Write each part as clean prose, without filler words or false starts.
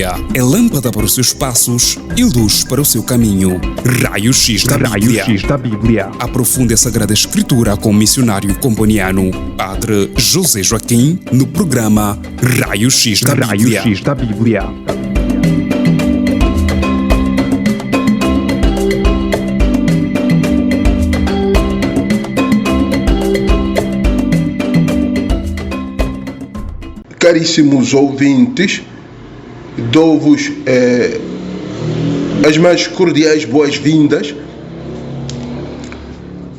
Bíblia é lâmpada para os seus passos e luz para o seu caminho. Raio-X da Bíblia. Aprofunde a Sagrada Escritura com o missionário comboniano, Padre José Joaquim, no programa Raio-X da Bíblia. Caríssimos ouvintes, dou-vos as mais cordiais boas-vindas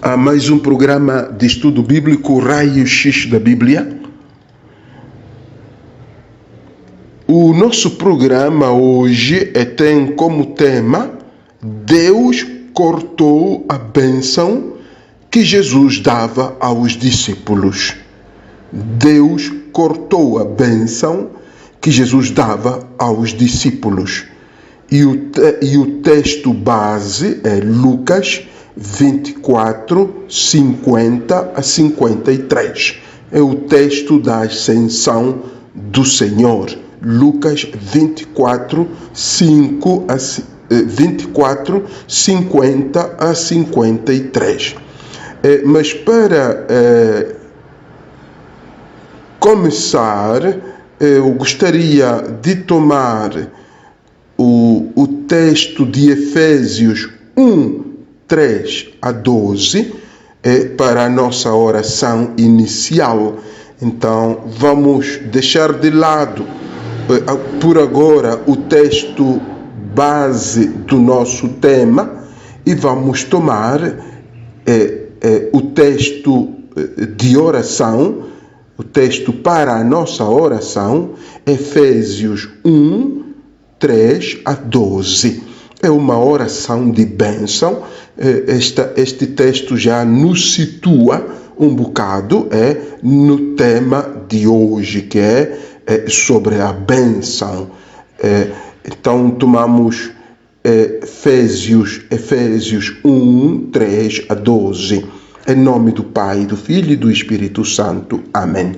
a mais um programa de estudo bíblico Raio-X da Bíblia. O nosso programa hoje tem como tema Deus cortou a bênção que Jesus dava aos discípulos. Deus cortou a bênção que Jesus dava aos discípulos. E o texto base é Lucas 24, 50 a 53. É o texto da ascensão do Senhor. Lucas 24, 50 a 53. Mas para começar, eu gostaria de tomar o texto de Efésios 1, 3 a 12 para a nossa oração inicial. Então, vamos deixar de lado, por agora, o texto base do nosso tema e vamos tomar o texto de oração, o texto para a nossa oração, Efésios 1, 3 a 12. É uma oração de bênção. Este texto já nos situa um bocado no tema de hoje, que é sobre a bênção. Então, tomamos Efésios 1, 3 a 12. Em nome do Pai, do Filho e do Espírito Santo. Amém.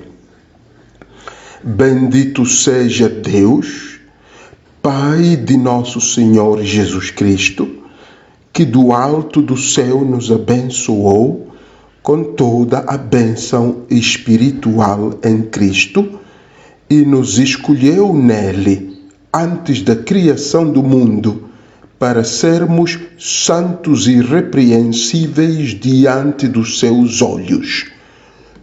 Bendito seja Deus, Pai de nosso Senhor Jesus Cristo, que do alto do céu nos abençoou com toda a bênção espiritual em Cristo e nos escolheu nele antes da criação do mundo, para sermos santos e irrepreensíveis diante dos seus olhos.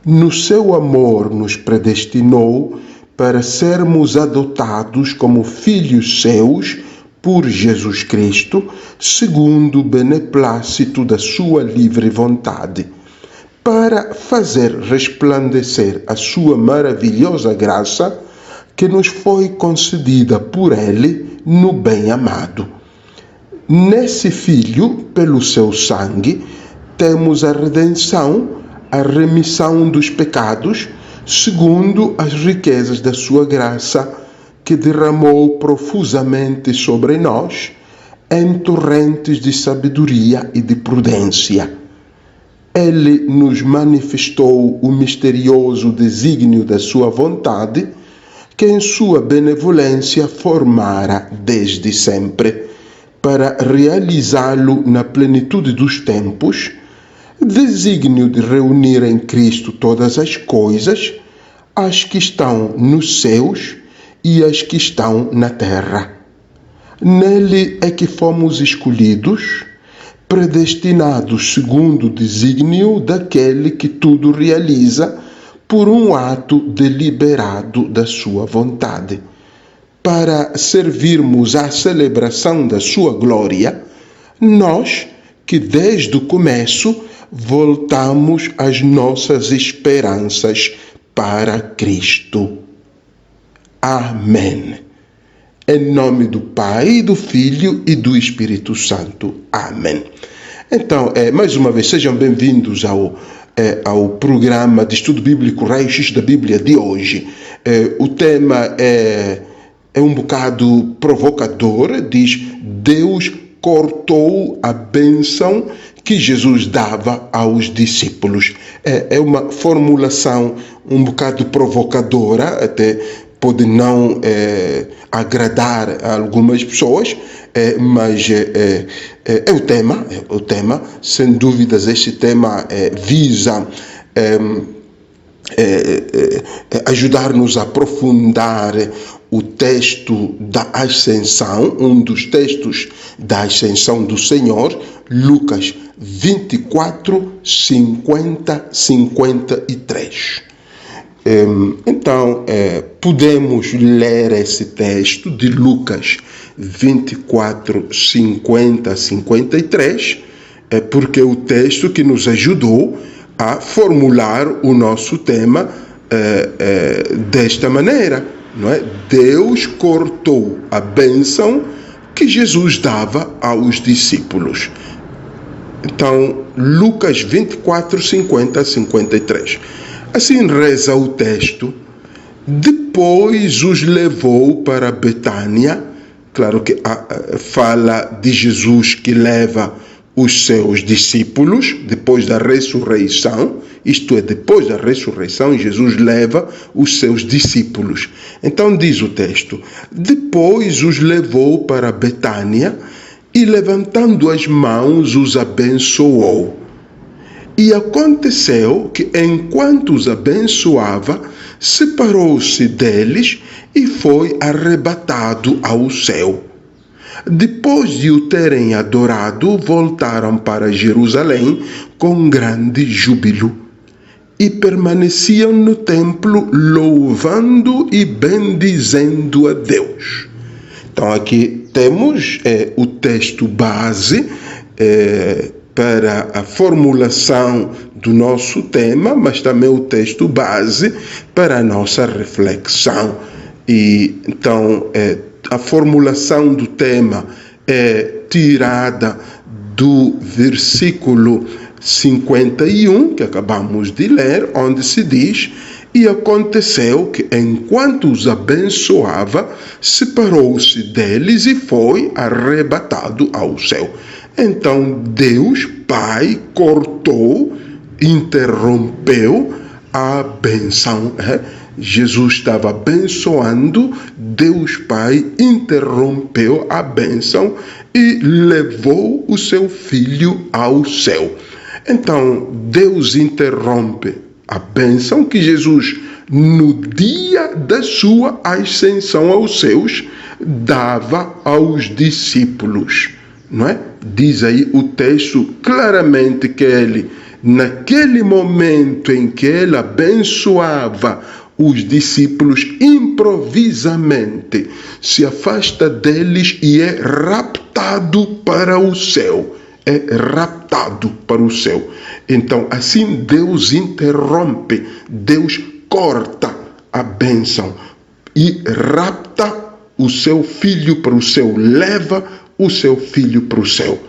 No seu amor nos predestinou para sermos adotados como filhos seus por Jesus Cristo, segundo o beneplácito da sua livre vontade, para fazer resplandecer a sua maravilhosa graça que nos foi concedida por ele no bem-amado. Nesse Filho, pelo seu sangue, temos a redenção, a remissão dos pecados, segundo as riquezas da sua graça, que derramou profusamente sobre nós, em torrentes de sabedoria e de prudência. Ele nos manifestou o misterioso desígnio da sua vontade, que em sua benevolência formara desde sempre, para realizá-lo na plenitude dos tempos, desígnio de reunir em Cristo todas as coisas, as que estão nos céus e as que estão na terra. Nele é que fomos escolhidos, predestinados segundo o desígnio daquele que tudo realiza por um ato deliberado da sua vontade, para servirmos à celebração da sua glória, nós que desde o começo voltamos as nossas esperanças para Cristo. Amém. Em nome do Pai, do Filho e do Espírito Santo. Amém. Então, mais uma vez, sejam bem-vindos ao programa de estudo bíblico Raio-X da Bíblia de hoje. O tema é um bocado provocador, diz: Deus cortou a bênção que Jesus dava aos discípulos. É uma formulação um bocado provocadora, até pode não agradar a algumas pessoas, mas é o tema, sem dúvidas. Este tema visa ajudar-nos a aprofundar o texto da Ascensão, um dos textos da Ascensão do Senhor, Lucas 24, 50, 53. Então, podemos ler esse texto de Lucas 24, 50, 53, porque é o texto que nos ajudou a formular o nosso tema desta maneira, não é? Deus cortou a bênção que Jesus dava aos discípulos. Então, Lucas 24, 50, 53. Assim reza o texto: depois os levou para Betânia. Claro que fala de Jesus que leva os seus discípulos depois da ressurreição, isto é, depois da ressurreição, Jesus leva os seus discípulos. Então diz o texto: depois os levou para Betânia e, levantando as mãos, os abençoou. E aconteceu que, enquanto os abençoava, separou-se deles e foi arrebatado ao céu. Depois de o terem adorado, voltaram para Jerusalém com grande júbilo e permaneciam no templo louvando e bendizendo a Deus. Então aqui temos o texto base para a formulação do nosso tema, mas também o texto base para a nossa reflexão. E então a formulação do tema é tirada do versículo 51, que acabamos de ler, onde se diz: e aconteceu que, enquanto os abençoava, separou-se deles e foi arrebatado ao céu. Então Deus Pai cortou, interrompeu a bênção. Jesus estava abençoando, Deus Pai interrompeu a bênção e levou o seu filho ao céu. Então Deus interrompe a bênção que Jesus, no dia da sua ascensão aos céus, dava aos discípulos, não é? Diz aí o texto claramente que ele, naquele momento em que ele abençoava os discípulos, improvisamente se afasta deles e é raptado para o céu. É raptado para o céu. Então, assim Deus interrompe, Deus corta a bênção e rapta o seu filho para o céu, leva o seu filho para o céu.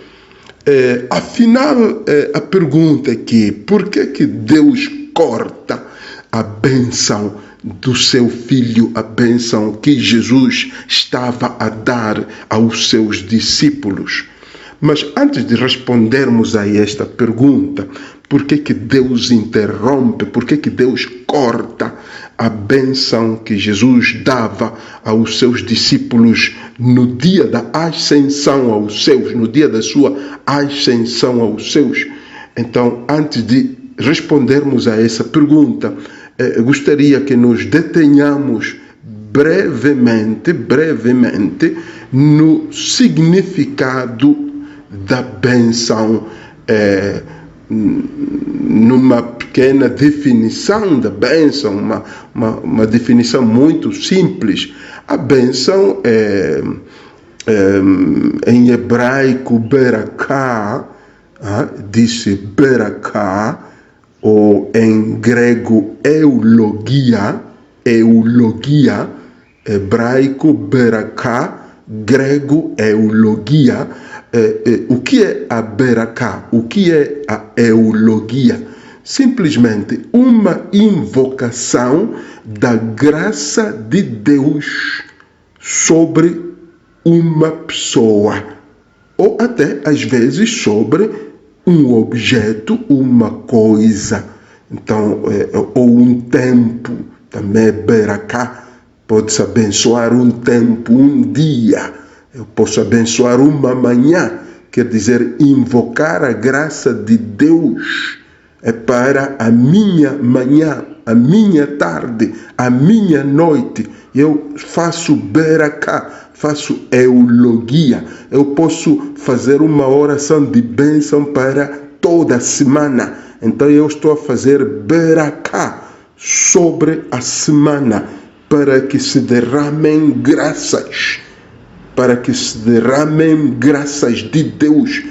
Afinal, a pergunta é que, por que Deus corta a bênção do seu filho, a bênção que Jesus estava a dar aos seus discípulos? Mas antes de respondermos a esta pergunta, por que Deus interrompe, por que Deus corta a bênção que Jesus dava aos seus discípulos no dia da ascensão aos céus, no dia da sua ascensão aos céus? Então, antes de respondermos a essa pergunta, gostaria que nos detenhamos brevemente no significado da bênção, numa pequena definição da bênção, uma definição muito simples. A bênção em hebraico beraká, disse beraká, ou em grego eulogia, hebraico beraká, grego eulogia. O que é a beraká? O que é a eulogia? Simplesmente uma invocação da graça de Deus sobre uma pessoa, ou até às vezes sobre um objeto, uma coisa. Então, ou um tempo, também é beraká, pode-se abençoar um tempo, um dia. Eu posso abençoar uma manhã, quer dizer, invocar a graça de Deus para a minha manhã, a minha tarde, a minha noite. Eu faço beraká, faço eulogia. Eu posso fazer uma oração de bênção para toda a semana. Então eu estou a fazer beraká sobre a semana, para que se derramem graças, para que se derramem graças de Deus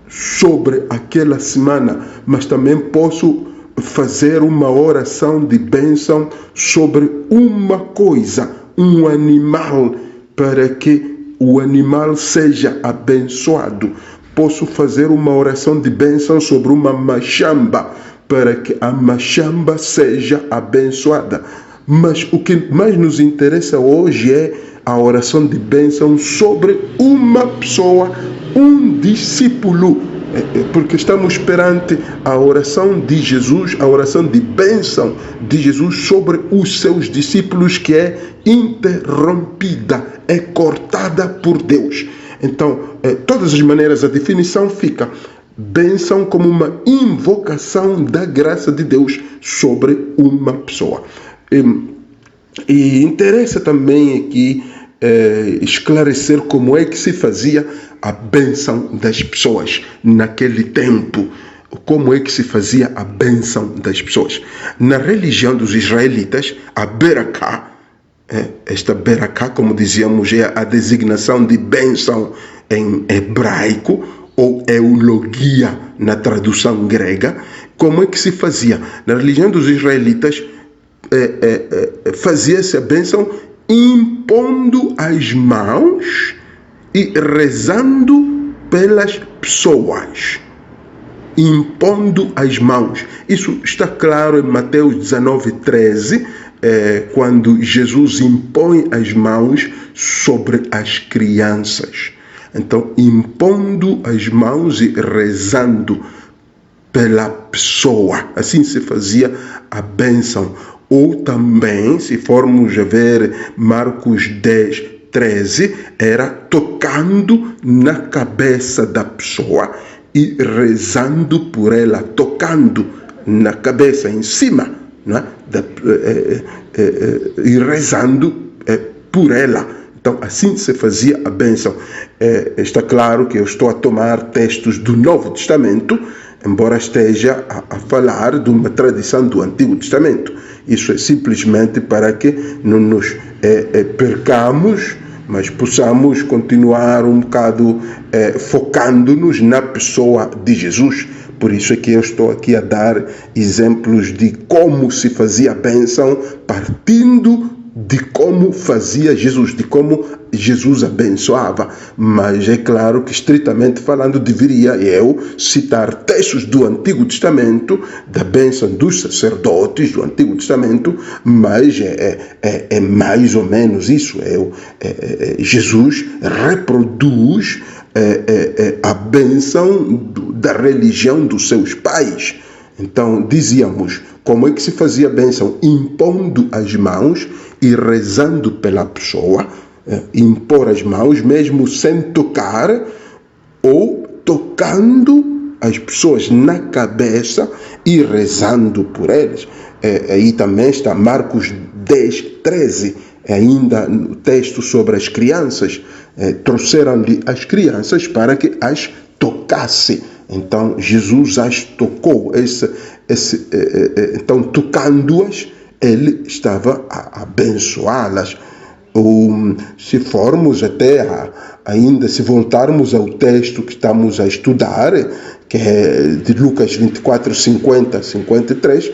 sobre aquela semana. Mas também posso fazer uma oração de bênção sobre uma coisa, um animal, para que o animal seja abençoado. Posso fazer uma oração de bênção sobre uma machamba, para que a machamba seja abençoada. Mas o que mais nos interessa hoje é a oração de bênção sobre uma pessoa, um discípulo, porque estamos perante a oração de Jesus, a oração de bênção de Jesus sobre os seus discípulos, que é interrompida, é cortada por Deus. Então, de todas as maneiras, a definição fica: bênção como uma invocação da graça de Deus sobre uma pessoa. E interessa também aqui esclarecer como é que se fazia a bênção das pessoas naquele tempo. Como é que se fazia a bênção das pessoas? Na religião dos israelitas, a beraká, esta beraká, como dizíamos, é a designação de bênção em hebraico, ou eulogia na tradução grega. Como é que se fazia? Na religião dos israelitas, fazia-se a bênção impondo as mãos e rezando pelas pessoas. Impondo as mãos. Isso está claro em Mateus 19:13, quando Jesus impõe as mãos sobre as crianças. Então, impondo as mãos e rezando pela pessoa. Assim se fazia a bênção. Ou também, se formos a ver Marcos 10:13, era tocando na cabeça da pessoa e rezando por ela, tocando na cabeça, em cima, né? E rezando por ela. Então, assim se fazia a bênção. Está claro que eu estou a tomar textos do Novo Testamento, embora esteja a falar de uma tradição do Antigo Testamento. Isso é simplesmente para que não nos percamos, mas possamos continuar um bocado focando-nos na pessoa de Jesus. Por isso é que eu estou aqui a dar exemplos de como se fazia a bênção, partindo de como fazia Jesus, de como Jesus abençoava. Mas é claro que, estritamente falando, deveria eu citar textos do Antigo Testamento, da bênção dos sacerdotes do Antigo Testamento, mas é mais ou menos isso. Jesus reproduz a bênção da religião dos seus pais. Então, dizíamos, como é que se fazia a bênção? Impondo as mãos e rezando pela pessoa. Impor as mãos, mesmo sem tocar, ou tocando as pessoas na cabeça e rezando por elas. Aí também está Marcos 10:13, ainda no texto sobre as crianças. Trouxeram-lhe as crianças para que as tocasse. Então, Jesus as tocou. Então, tocando-as, ele estava a abençoá-las. Ou, se formos ainda, se voltarmos ao texto que estamos a estudar, que é de Lucas 24:50-53,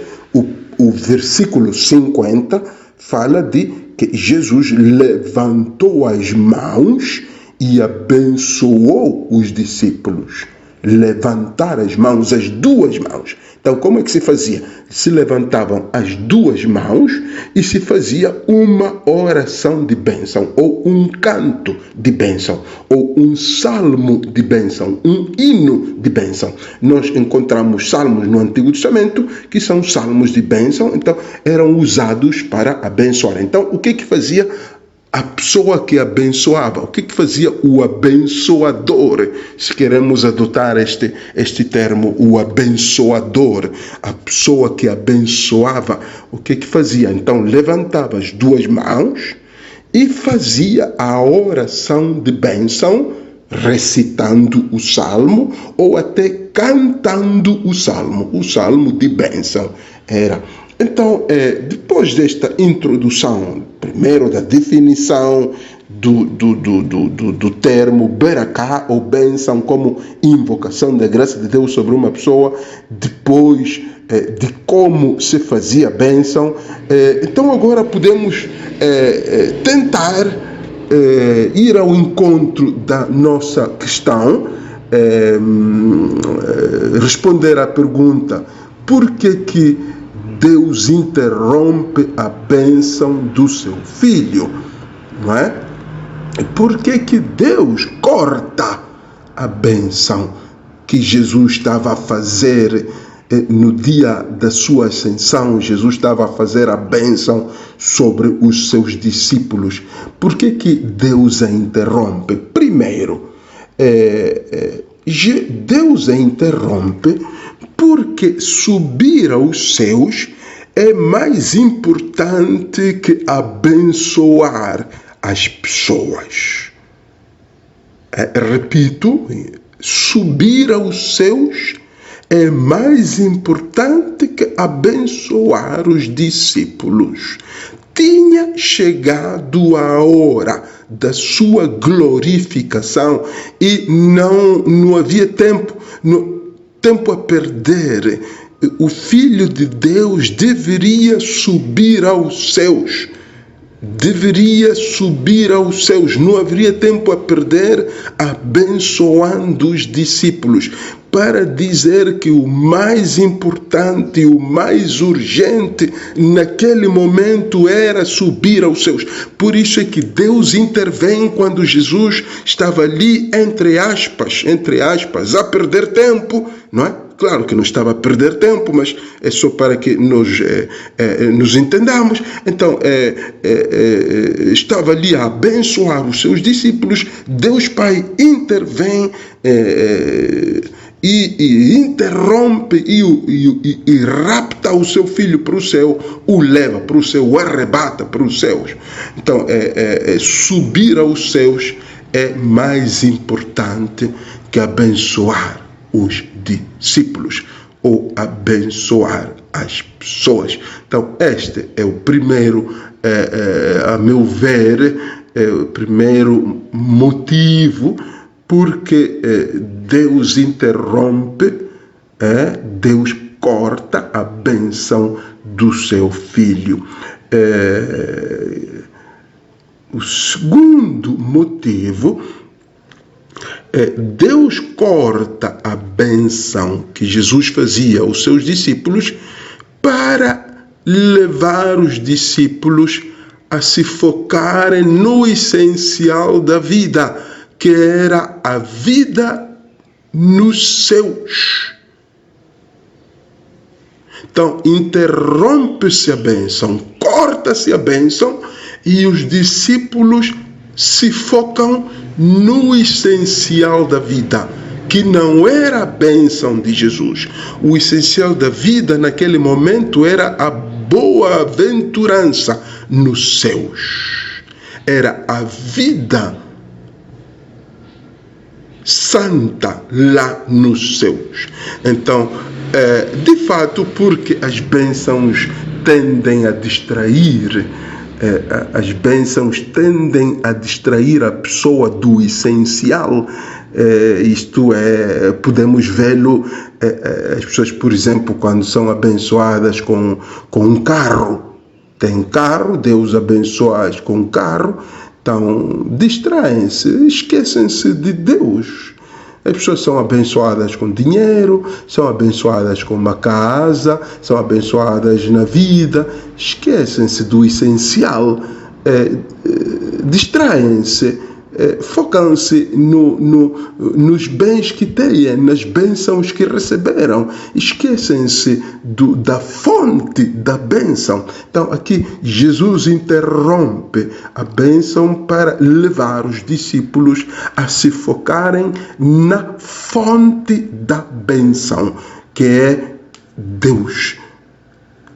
o versículo 50 fala de que Jesus levantou as mãos e abençoou os discípulos. Levantar as mãos, as duas mãos. Então, como é que se fazia? Se levantavam as duas mãos e se fazia uma oração de bênção, ou um canto de bênção, ou um salmo de bênção, um hino de bênção. Nós encontramos salmos no Antigo Testamento que são salmos de bênção, então eram usados para abençoar. Então, o que fazia a pessoa que abençoava? O que fazia o abençoador? Se queremos adotar este termo, o abençoador, a pessoa que abençoava, o que fazia? Então, levantava as duas mãos e fazia a oração de bênção, recitando o salmo ou até cantando o salmo de bênção era. Então, depois desta introdução, primeiro da definição do termo Beraká ou bênção como invocação da graça de Deus sobre uma pessoa, depois de como se fazia bênção, então agora podemos tentar ir ao encontro da nossa questão, responder à pergunta: por que Deus interrompe a bênção do seu filho? Não é? Por que Deus corta a bênção que Jesus estava a fazer no dia da sua ascensão? Jesus estava a fazer a bênção sobre os seus discípulos. Por que Deus a interrompe? Primeiro, Deus a interrompe porque subir aos céus é mais importante que abençoar as pessoas. Repito, subir aos céus é mais importante que abençoar os discípulos. Tinha chegado a hora da sua glorificação e não havia tempo a perder. O Filho de Deus deveria subir aos céus. Não haveria tempo a perder abençoando os discípulos, para dizer que o mais importante, o mais urgente naquele momento era subir aos céus. Por isso é que Deus intervém quando Jesus estava ali, entre aspas, a perder tempo, não é? Claro que não estava a perder tempo, mas é só para que nos entendamos. Então, estava ali a abençoar os seus discípulos. Deus Pai intervém e interrompe e rapta o seu filho para o céu, o leva para o céu, o arrebata para os céus. Então, subir aos céus é mais importante que abençoar os discípulos ou abençoar as pessoas. Então, este é o primeiro, a meu ver, o primeiro motivo porque Deus interrompe, Deus corta a bênção do seu filho. O segundo motivo, Deus corta a bênção que Jesus fazia aos seus discípulos para levar os discípulos a se focarem no essencial da vida, que era a vida nos céus. Então, interrompe-se a bênção, corta-se a bênção e os discípulos se focam no essencial da vida, que não era a bênção de Jesus. O essencial da vida naquele momento era a boa-aventurança nos céus. Era a vida santa lá nos céus. Então, de fato, porque as bênçãos tendem a distrair, a pessoa do essencial. Isto é, podemos vê-lo, as pessoas, por exemplo, quando são abençoadas com um carro, tem carro, Deus abençoa-as com um carro, então distraem-se, esquecem-se de Deus. As pessoas são abençoadas com dinheiro, são abençoadas com uma casa, são abençoadas na vida, esquecem-se do essencial, distraem-se, focam-se nos bens que têm, nas bênçãos que receberam, esquecem-se da fonte da bênção. Então aqui Jesus interrompe a bênção para levar os discípulos a se focarem na fonte da bênção, que é Deus,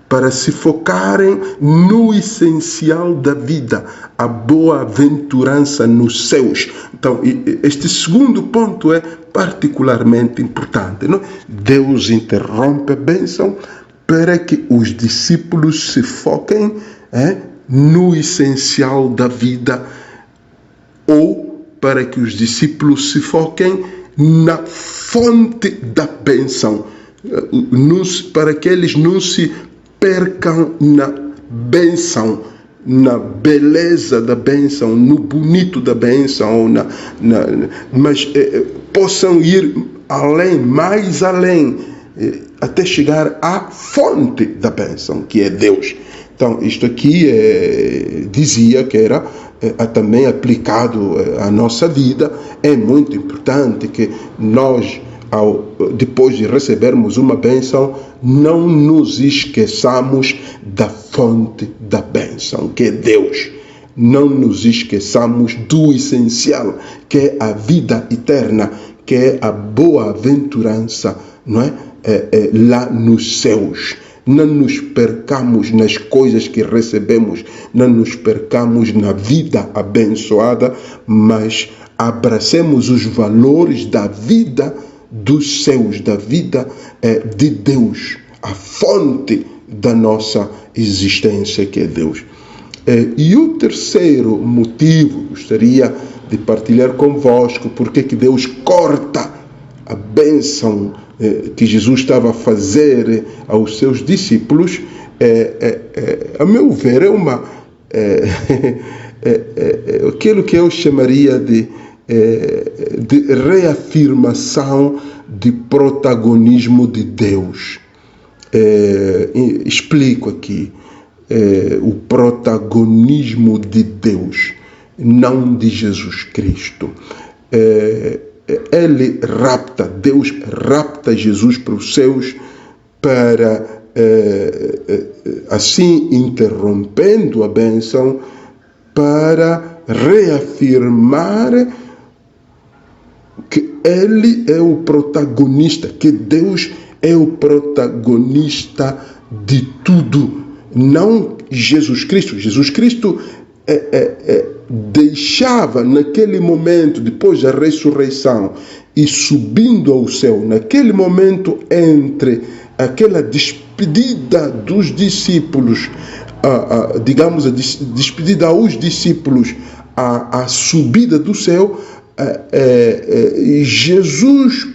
para se focarem no essencial da vida, a boa-aventurança nos céus. Então, este segundo ponto é particularmente importante, não? Deus interrompe a bênção para que os discípulos se foquem no essencial da vida, ou para que os discípulos se foquem na fonte da bênção, para que eles não se percam na bênção, na beleza da bênção, no bonito da bênção, mas possam ir além, mais além, até chegar à fonte da bênção, que é Deus. Então, isto aqui dizia que era também aplicado à nossa vida. É muito importante que nós, depois de recebermos uma bênção, não nos esqueçamos da fonte da bênção, que é Deus. Não nos esqueçamos do essencial, que é a vida eterna, que é a boa-aventurança, não é? Lá nos céus. Não nos percamos nas coisas que recebemos, não nos percamos na vida abençoada, mas abracemos os valores da vida dos céus, da vida de Deus, a fonte da nossa existência, que é Deus. E o terceiro motivo, gostaria de partilhar convosco, porque que Deus corta a bênção que Jesus estava a fazer aos seus discípulos, a meu ver, aquilo que eu chamaria de reafirmação de protagonismo de Deus. Explico aqui. O protagonismo de Deus, não de Jesus Cristo. Deus rapta Jesus para os céus, para, assim interrompendo a bênção, para reafirmar que Ele é o protagonista, que Deus é o protagonista de tudo, não Jesus Cristo. Jesus Cristo deixava naquele momento, depois da ressurreição e subindo ao céu, naquele momento entre aquela despedida dos discípulos, digamos, a despedida aos discípulos, a subida do céu, Jesus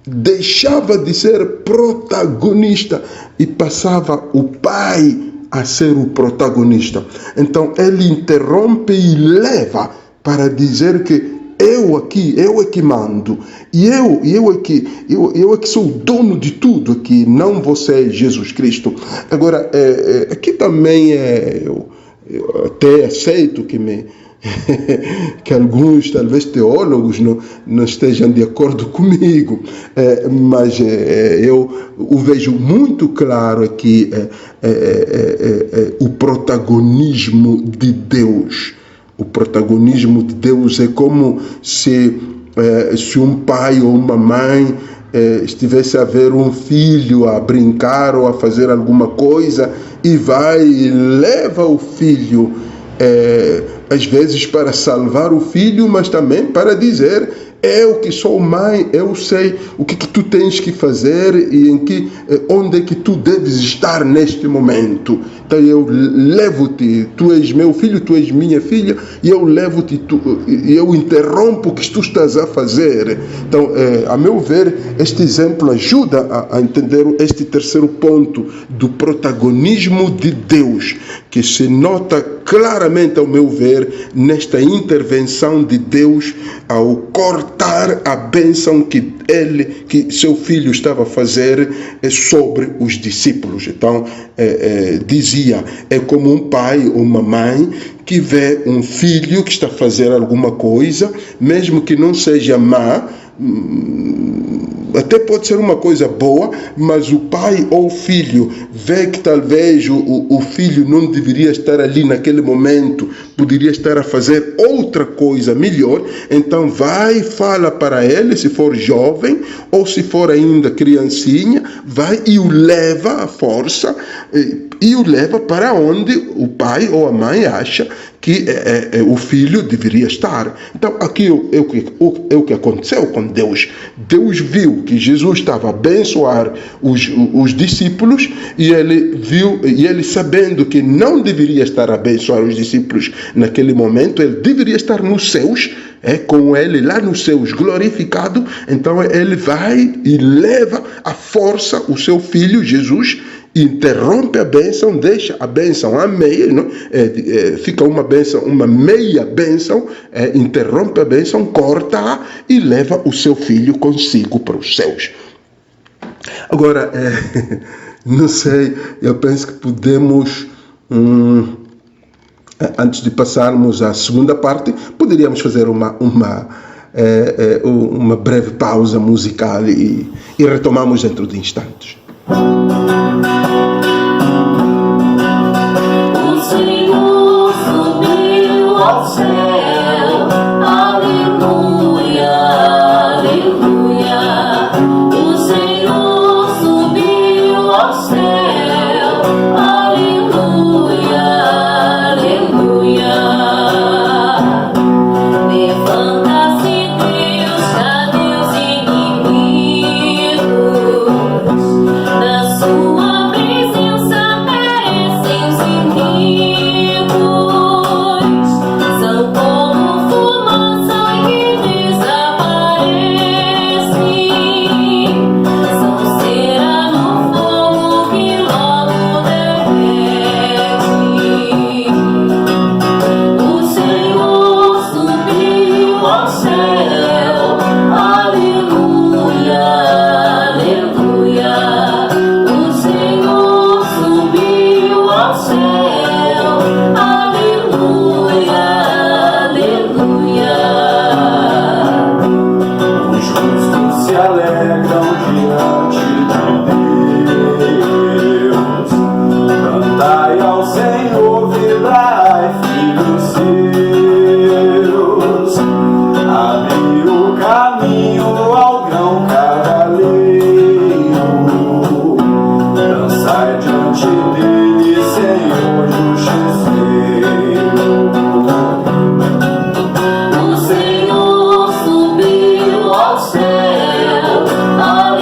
deixava de ser protagonista e passava o Pai a ser o protagonista. Então ele interrompe e leva para dizer que eu é que mando, e eu é que sou o dono de tudo aqui, não você, Jesus Cristo. Agora, aqui também eu até aceito que alguns, talvez teólogos, não estejam de acordo comigo, mas eu o vejo muito claro aqui, o protagonismo de Deus. O protagonismo de Deus é como se um pai ou uma mãe estivesse a ver um filho a brincar ou a fazer alguma coisa e vai e leva o filho, às vezes para salvar o filho, mas também para dizer: eu que sou mãe, eu sei o que tu tens que fazer e onde é que tu deves estar neste momento. Então eu levo-te, tu és meu filho, tu és minha filha, e eu levo-te, e eu interrompo o que tu estás a fazer. Então, a meu ver, este exemplo ajuda a entender este terceiro ponto do protagonismo de Deus, que se nota claramente, ao meu ver, nesta intervenção de Deus ao cortar a bênção que seu filho estava a fazer sobre os discípulos. Então, dizia, é como um pai ou uma mãe que vê um filho que está a fazer alguma coisa, mesmo que não seja má, até pode ser uma coisa boa, mas o pai ou o filho vê que talvez o filho não deveria estar ali naquele momento, poderia estar a fazer outra coisa melhor, então vai e fala para ele, se for jovem ou se for ainda criancinha, vai e o leva à força e o leva para onde o pai ou a mãe acha que o filho deveria estar. Então, aqui é o que aconteceu com Deus. Deus viu que Jesus estava a abençoar os discípulos e ele sabendo que não deveria estar a abençoar os discípulos naquele momento, ele deveria estar nos céus, com ele lá nos céus glorificado. Então ele vai e leva à força o seu filho Jesus, interrompe a bênção, deixa a bênção a meia, não? Fica uma bênção, uma meia bênção, interrompe a bênção, corta-a e leva o seu filho consigo para os céus. Agora, não sei, eu penso que podemos, antes de passarmos à segunda parte, poderíamos fazer uma breve pausa musical e retomamos dentro de instantes. O Senhor subiu ao céu, aleluia, aleluia. O Senhor subiu ao céu, aleluia, aleluia. Levanta-se Deus, cadê os inimigos? Na sua presença perecem os inimigos. São como fumaça que desaparece. São cera no fogo que logo derrete. O Senhor subiu ao céu, aleluia, aleluia. O Senhor subiu ao céu, aleluia, aleluia. Os justos se alegram diante de Deus. Cantai ao Senhor, vibrai, filhos seus. Abre o caminho ao grão cavaleiro. Dançai diante dele, Senhor justiceiro. O Senhor subiu ao céu, aleluia.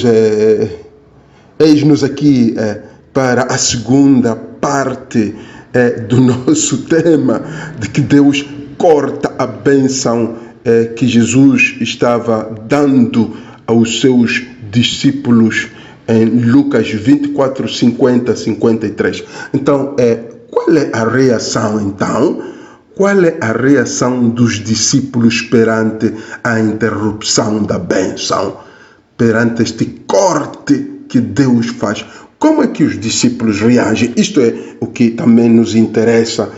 irmãos, eis-nos aqui para a segunda parte do nosso tema, de que Deus corta a bênção que Jesus estava dando aos seus discípulos em Lucas 24, 50, 53. Então, qual é a reação, então? Qual é a reação dos discípulos perante a interrupção da bênção? Perante este corte que Deus faz? Como é que os discípulos reagem? Isto é o que também nos interessa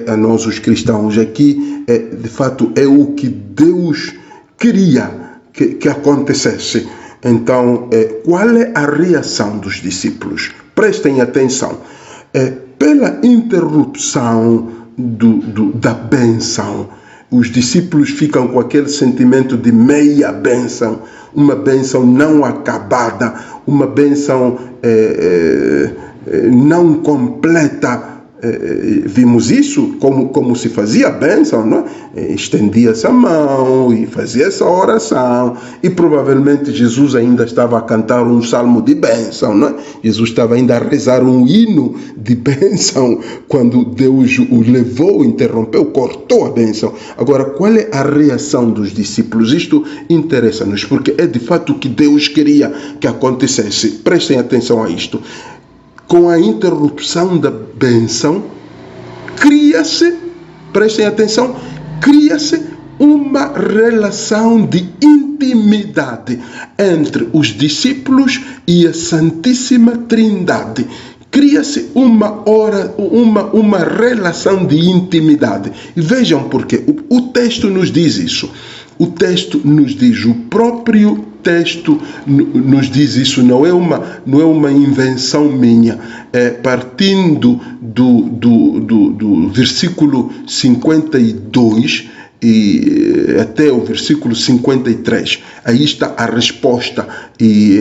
a nós, os cristãos. Aqui, de fato, é o que Deus queria que acontecesse. Então, qual é a reação dos discípulos? Prestem atenção. Pela interrupção da bênção, os discípulos ficam com aquele sentimento de meia bênção, uma bênção não acabada, uma bênção não completa. Vimos isso, como se fazia a bênção, não é? Estendia-se a mão e fazia essa oração, e provavelmente Jesus ainda estava a cantar um salmo de bênção, não é? Jesus estava ainda a rezar um hino de bênção quando Deus o levou, interrompeu, cortou a bênção. Agora, qual é a reação dos discípulos? Isto interessa-nos, porque é de fato o que Deus queria que acontecesse. Prestem atenção a isto. Com a interrupção da bênção, cria-se, prestem atenção, cria-se uma relação de intimidade entre os discípulos e a Santíssima Trindade. Cria-se uma relação de intimidade. E vejam porquê. O texto nos diz isso. O texto nos diz, o próprio texto nos diz isso, não é uma invenção minha. Partindo do versículo 52 e até o versículo 53, aí está a resposta, e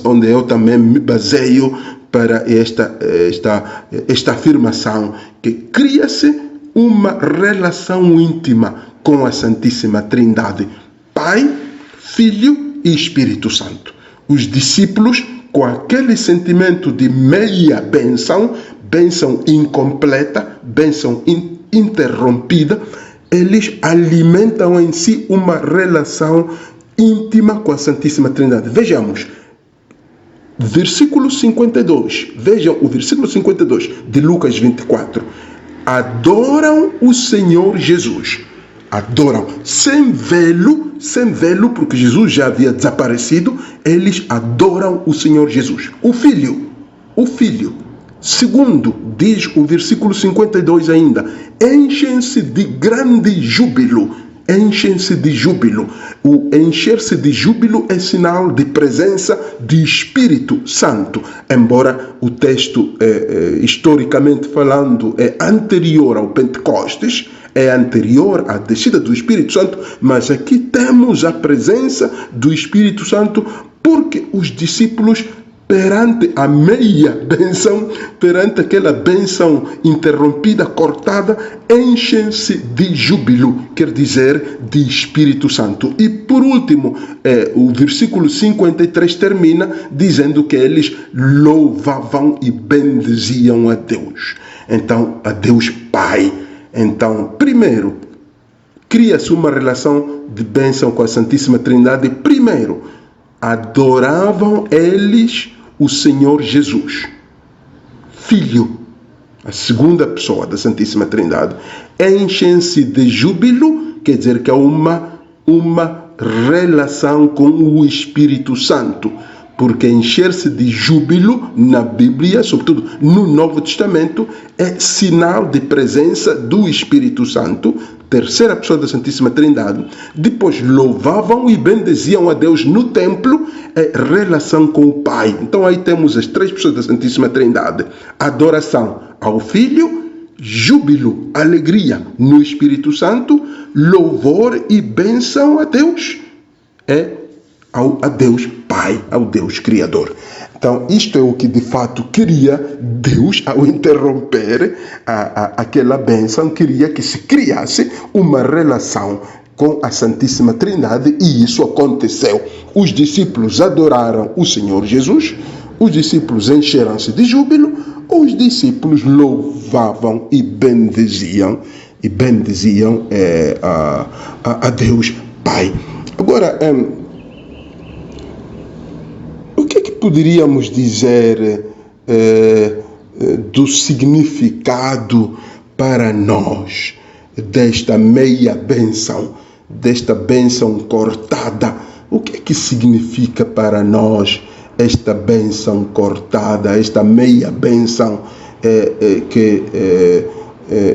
onde eu também me baseio para esta afirmação, que cria-se uma relação íntima com a Santíssima Trindade, Pai, Filho e Espírito Santo. Os discípulos, com aquele sentimento de meia bênção, bênção incompleta, bênção interrompida, eles alimentam em si uma relação íntima com a Santíssima Trindade. Vejamos, versículo 52, vejam o versículo 52 de Lucas 24. Adoram o Senhor Jesus. Adoram sem velo, porque Jesus já havia desaparecido. Eles adoram o Senhor Jesus. O Filho. Segundo, diz o versículo 52 ainda, enchem-se de grande júbilo. Enchem-se de júbilo. O encher-se de júbilo é sinal de presença de Espírito Santo. Embora o texto, historicamente falando, é anterior ao Pentecostes, é anterior à descida do Espírito Santo, mas aqui temos a presença do Espírito Santo, porque os discípulos, perante a meia bênção, perante aquela bênção interrompida, cortada, enchem-se de júbilo, quer dizer, de Espírito Santo. E por último, o versículo 53 termina dizendo que eles louvavam e bendiziam a Deus. Então, a Deus Pai. Então, primeiro, cria-se uma relação de bênção com a Santíssima Trindade. Primeiro, adoravam eles o Senhor Jesus, Filho, a segunda pessoa da Santíssima Trindade. Enchem-se de júbilo, quer dizer que há uma relação com o Espírito Santo, porque encher-se de júbilo na Bíblia, sobretudo no Novo Testamento, é sinal de presença do Espírito Santo, terceira pessoa da Santíssima Trindade. Depois louvavam e bendiziam a Deus no templo, é relação com o Pai. Então aí temos as três pessoas da Santíssima Trindade: adoração ao Filho, júbilo, alegria no Espírito Santo, louvor e bênção a Deus, a Deus Pai, ao Deus Criador. Então, isto é o que de fato queria Deus ao interromper aquela bênção, queria que se criasse uma relação com a Santíssima Trindade, e isso aconteceu. Os discípulos adoraram o Senhor Jesus, os discípulos encheram-se de júbilo, os discípulos louvavam e bendiziam a Deus Pai. Agora, o que é que poderíamos dizer do significado para nós desta meia bênção, desta bênção cortada? O que é que significa para nós esta bênção cortada, esta meia bênção que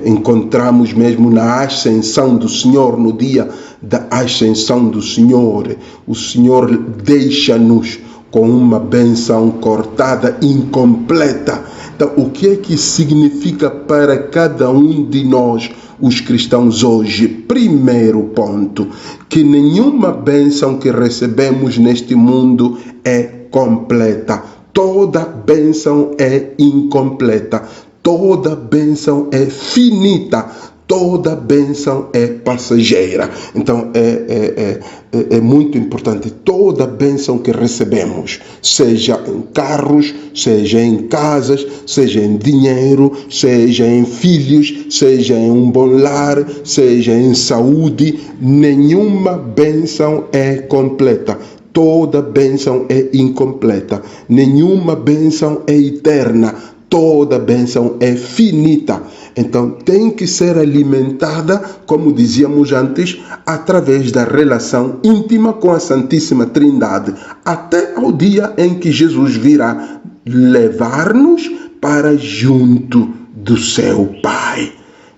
encontramos mesmo na ascensão do Senhor, no dia da ascensão do Senhor? O Senhor deixa-nos com uma bênção cortada, incompleta. Então, o que é que significa para cada um de nós, os cristãos, hoje? Primeiro ponto, que nenhuma bênção que recebemos neste mundo é completa. Toda bênção é incompleta. Toda bênção é finita. Toda bênção é passageira. Então, é muito importante. Toda bênção que recebemos, seja em carros, seja em casas, seja em dinheiro, seja em filhos, seja em um bom lar, seja em saúde, nenhuma bênção é completa. Toda bênção é incompleta. Nenhuma bênção é eterna. Toda bênção é finita. Então tem que ser alimentada, como dizíamos antes, através da relação íntima com a Santíssima Trindade, até ao dia em que Jesus virá levar-nos para junto do seu Pai.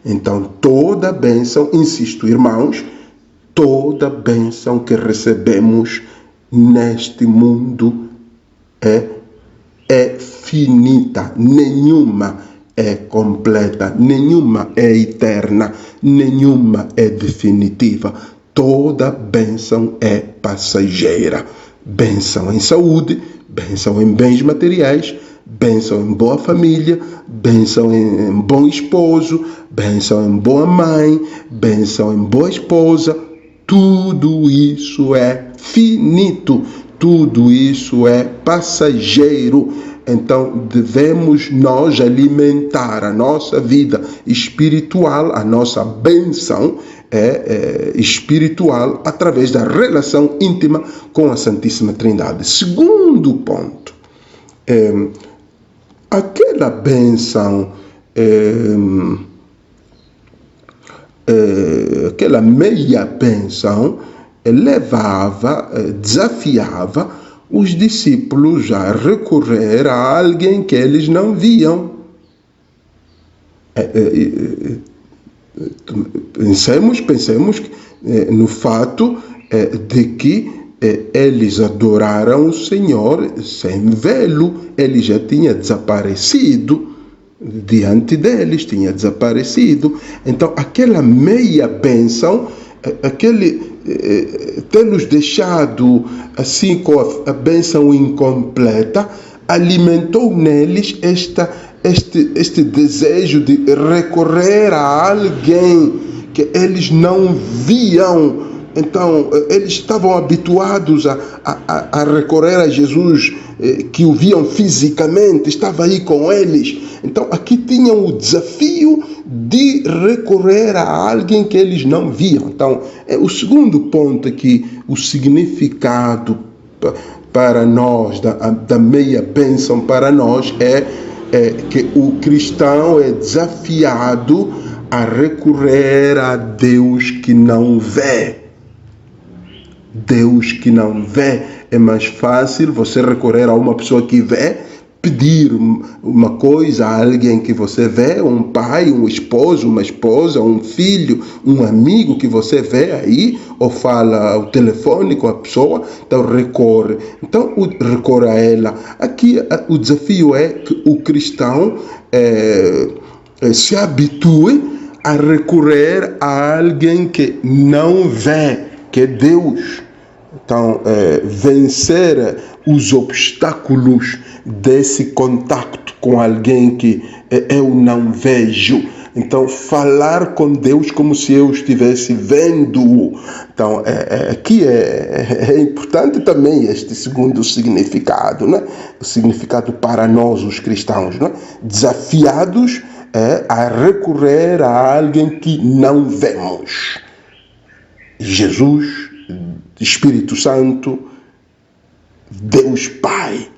Então toda bênção, insisto, irmãos, toda bênção que recebemos neste mundo é finita. Nenhuma é completa, nenhuma é eterna, nenhuma é definitiva. Toda bênção é passageira. Bênção em saúde, bênção em bens materiais, bênção em boa família, bênção em bom esposo, bênção em boa mãe, bênção em boa esposa. Tudo isso é finito, tudo isso é passageiro. Então devemos nós alimentar a nossa vida espiritual, a nossa bênção espiritual, através da relação íntima com a Santíssima Trindade. Segundo ponto, aquela bênção, aquela meia bênção levava, desafiava os discípulos a recorrer a alguém que eles não viam. Pensemos no fato de que eles adoraram o Senhor sem vê-lo. Ele já tinha desaparecido diante deles, tinha desaparecido. Então aquela meia bênção, ter-nos deixado assim com a bênção incompleta, alimentou neles este desejo de recorrer a alguém que eles não viam. Então eles estavam habituados a recorrer a Jesus, que o viam fisicamente, estava aí com eles. Então aqui tinham o desafio de recorrer a alguém que eles não viam. Então o segundo ponto aqui, o significado para nós da meia bênção para nós é que o cristão é desafiado a recorrer a Deus que não vê. Deus que não vê. É mais fácil você recorrer a uma pessoa que vê, pedir uma coisa a alguém que você vê, um pai, um esposo, uma esposa, um filho, um amigo que você vê aí, ou fala ao telefone com a pessoa, então recorre a ela. Aqui o desafio é que o cristão se habitue a recorrer a alguém que não vê, que é Deus. Então, vencer os obstáculos desse contato com alguém que eu não vejo. Então, falar com Deus como se eu estivesse vendo-o. Então, aqui é importante também este segundo significado, né? O significado para nós, os cristãos, né? Desafiados a recorrer a alguém que não vemos. Jesus, Espírito Santo, Deus Pai.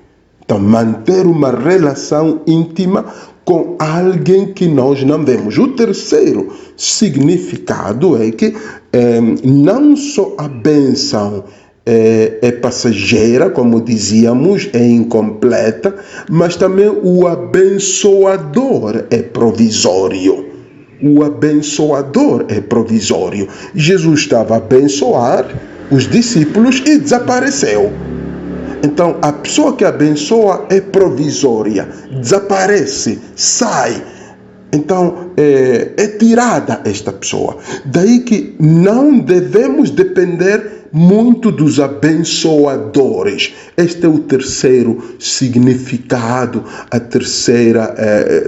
Então, manter uma relação íntima com alguém que nós não vemos. O terceiro significado é que não só a bênção é passageira, como dizíamos, é incompleta, mas também o abençoador é provisório. O abençoador é provisório. Jesus estava a abençoar os discípulos e desapareceu. Então, a pessoa que abençoa é provisória, desaparece, sai. Então, é tirada esta pessoa. Daí que não devemos depender muito dos abençoadores. Este é o terceiro significado, a terceira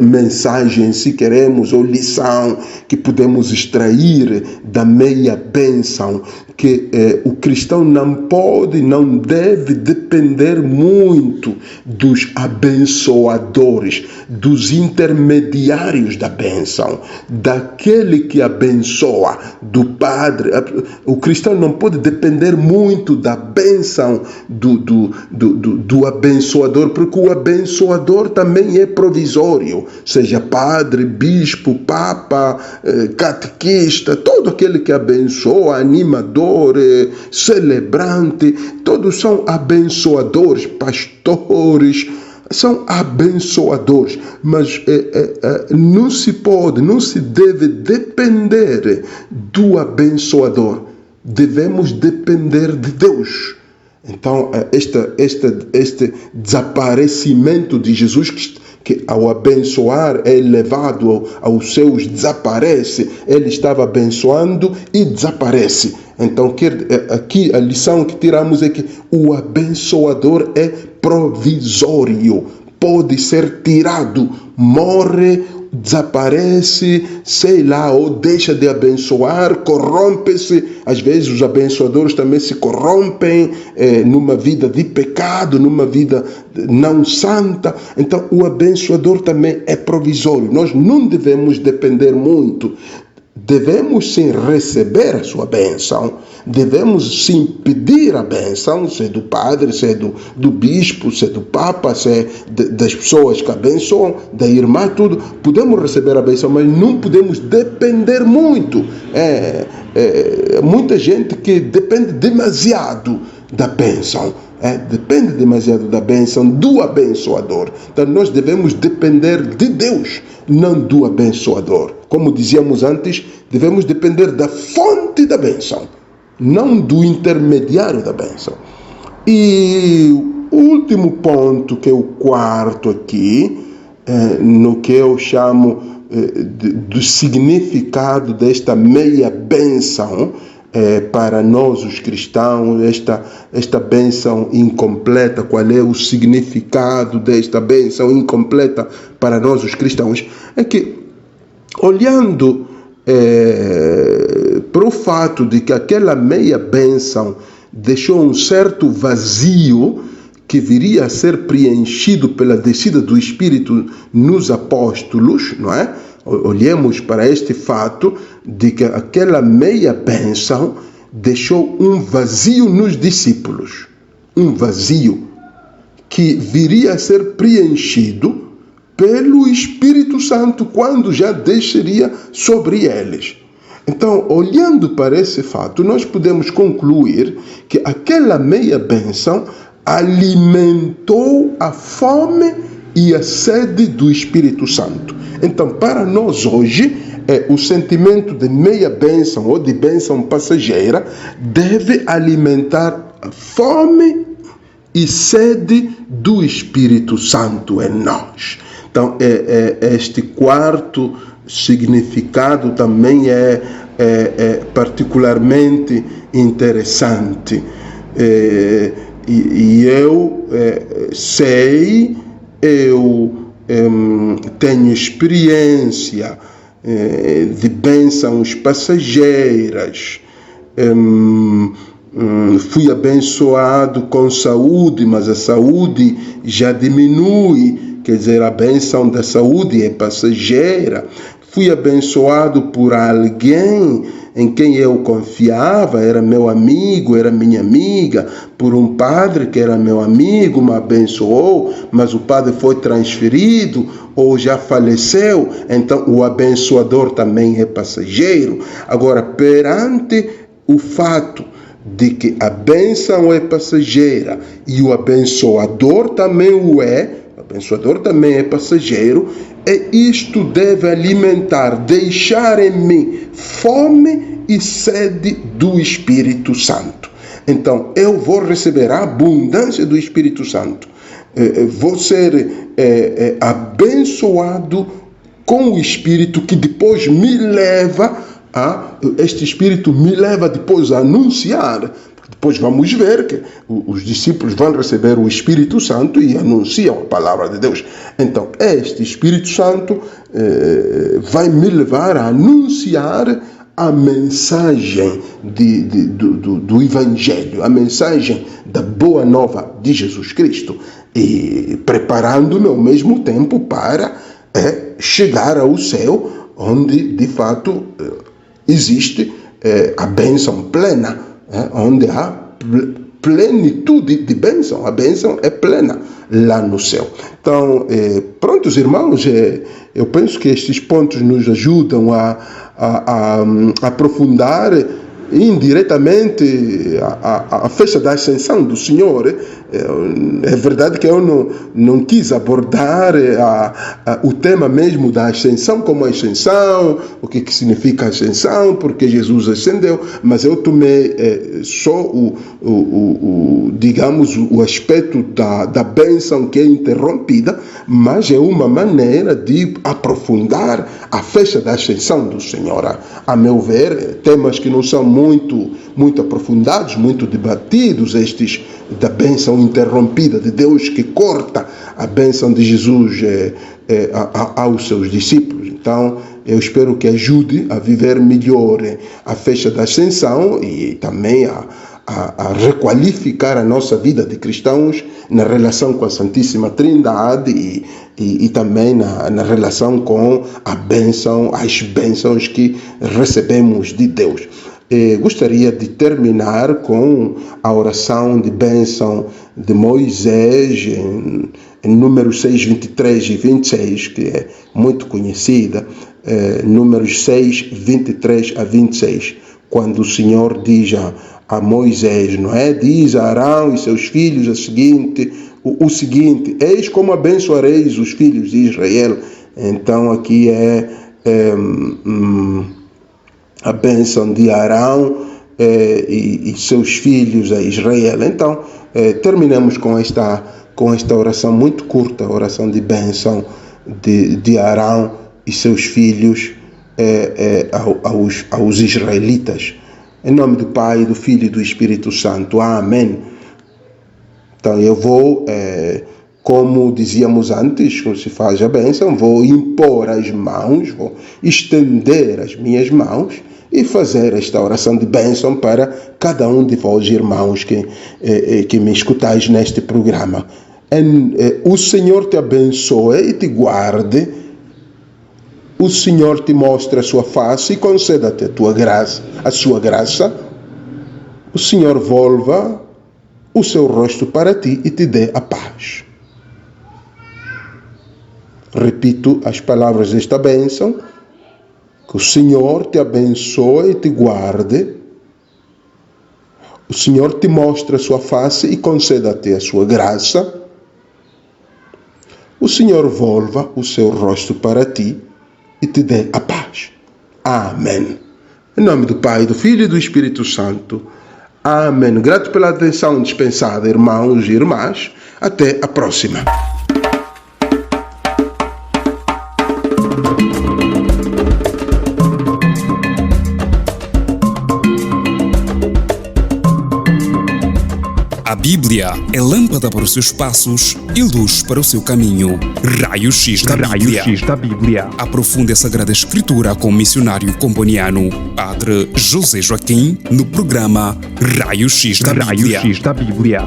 mensagem, se queremos, ou lição que podemos extrair da meia bênção, que o cristão não pode, não deve depender muito dos abençoadores, dos intermediários da bênção, daquele que abençoa, do Padre. O cristão não pode depender muito da bênção do abençoador, porque o abençoador também é provisório, seja padre, bispo, papa, catequista, todo aquele que abençoa, animador, celebrante, todos são abençoadores, pastores, são abençoadores, mas não se pode, não se deve depender do abençoador. Devemos depender de Deus. Então, este desaparecimento de Jesus, que ao abençoar é levado aos seus, desaparece. Ele estava abençoando e desaparece. Então, aqui a lição que tiramos é que o abençoador é provisório. Pode ser tirado, morre, desaparece, sei lá, ou deixa de abençoar, corrompe-se. Às vezes os abençoadores também se corrompem numa vida de pecado, numa vida não santa. Então o abençoador também é provisório. Nós não devemos depender muito. Devemos sim receber a sua bênção, devemos sim pedir a bênção, se é do padre, se é do bispo, se é do papa, se é das pessoas que abençoam, da irmã, tudo. Podemos receber a bênção, mas não podemos depender muito. Muita gente que depende demasiado da bênção. Depende demasiado da bênção do abençoador. Então nós devemos depender de Deus, não do abençoador. Como dizíamos antes, devemos depender da fonte da bênção, não do intermediário da bênção. E o último ponto, que é o quarto aqui, no que eu chamo do significado desta meia bênção, para nós os cristãos, esta bênção incompleta. Qual é o significado desta bênção incompleta para nós os cristãos? É que, olhando para o fato de que aquela meia bênção deixou um certo vazio que viria a ser preenchido pela descida do Espírito nos apóstolos, não é? Olhemos para este fato de que aquela meia bênção deixou um vazio nos discípulos, um vazio que viria a ser preenchido pelo Espírito Santo quando já desceria sobre eles. Então, olhando para esse fato, nós podemos concluir que aquela meia bênção alimentou a fome e a sede do Espírito Santo. Então, para nós hoje, o sentimento de meia bênção ou de bênção passageira deve alimentar a fome e sede do Espírito Santo em nós. Então, este quarto significado também é particularmente interessante. E eu sei, eu tenho experiência de bênçãos passageiras. Fui abençoado com saúde, mas a saúde já diminui, quer dizer, a bênção da saúde é passageira. Fui abençoado por alguém em quem eu confiava, era meu amigo, era minha amiga, por um padre que era meu amigo, me abençoou, mas o padre foi transferido ou já faleceu, então o abençoador também é passageiro. Agora, perante o fato de que a bênção é passageira e o abençoador também o abençoador também é passageiro, e isto deve alimentar, deixar em mim fome e sede do Espírito Santo. Então, eu vou receber a abundância do Espírito Santo, vou ser abençoado com o Espírito que depois me leva este Espírito me leva depois a anunciar. Depois vamos ver que os discípulos vão receber o Espírito Santo e anunciam a palavra de Deus. Então, este Espírito Santo vai me levar a anunciar a mensagem do Evangelho, a mensagem da Boa Nova de Jesus Cristo, e preparando-me ao mesmo tempo para chegar ao céu, onde de fato existe a bênção plena, onde há plenitude de bênção. A bênção é plena lá no céu. Então, prontos, irmãos, eu penso que estes pontos nos ajudam a aprofundar indiretamente a festa da Ascensão do Senhor. É verdade que eu não quis abordar o tema mesmo da Ascensão, como a Ascensão, o que significa Ascensão, porque Jesus ascendeu, mas eu tomei só digamos, o aspecto da bênção que é interrompida, mas é uma maneira de aprofundar a festa da Ascensão do Senhor. A meu ver, temas que não são muito aprofundados, muito debatidos, estes da bênção interrompida de Deus, que corta a bênção de Jesus aos seus discípulos. Então, eu espero que ajude a viver melhor a festa da Ascensão e também a requalificar a nossa vida de cristãos na relação com a Santíssima Trindade e também na relação com as bênçãos que recebemos de Deus. Gostaria de terminar com a oração de bênção de Moisés em Números 6, 23 e 26, que é muito conhecida. Números 6, 23 a 26, quando o Senhor diz a Moisés, não é? Diz a Arão e seus filhos o seguinte: eis como abençoareis os filhos de Israel. Então aqui a bênção de Arão e seus filhos a Israel. Então, terminamos com esta oração muito curta, a oração de bênção de Arão e seus filhos aos israelitas. Em nome do Pai, do Filho e do Espírito Santo. Amém. Então, eu vou, como dizíamos antes, quando se faz a bênção, vou impor as mãos, vou estender as minhas mãos e fazer esta oração de bênção para cada um de vós, irmãos, que me escutais neste programa. O Senhor te abençoe e te guarde. O Senhor te mostre a sua face e conceda-te a sua graça. O Senhor volva o seu rosto para ti e te dê a paz. Repito as palavras desta bênção: que o Senhor te abençoe e te guarde. O Senhor te mostre a sua face e conceda-te a sua graça. O Senhor volva o seu rosto para ti e te dê a paz. Amém. Em nome do Pai, do Filho e do Espírito Santo. Amém. Grato pela atenção dispensada, irmãos e irmãs. Até a próxima. A Bíblia é lâmpada para os seus passos e luz para o seu caminho. Raio-X da Bíblia. Aprofunde a Sagrada Escritura com o missionário comboniano, Padre José Joaquim, no programa Raio-X da Bíblia.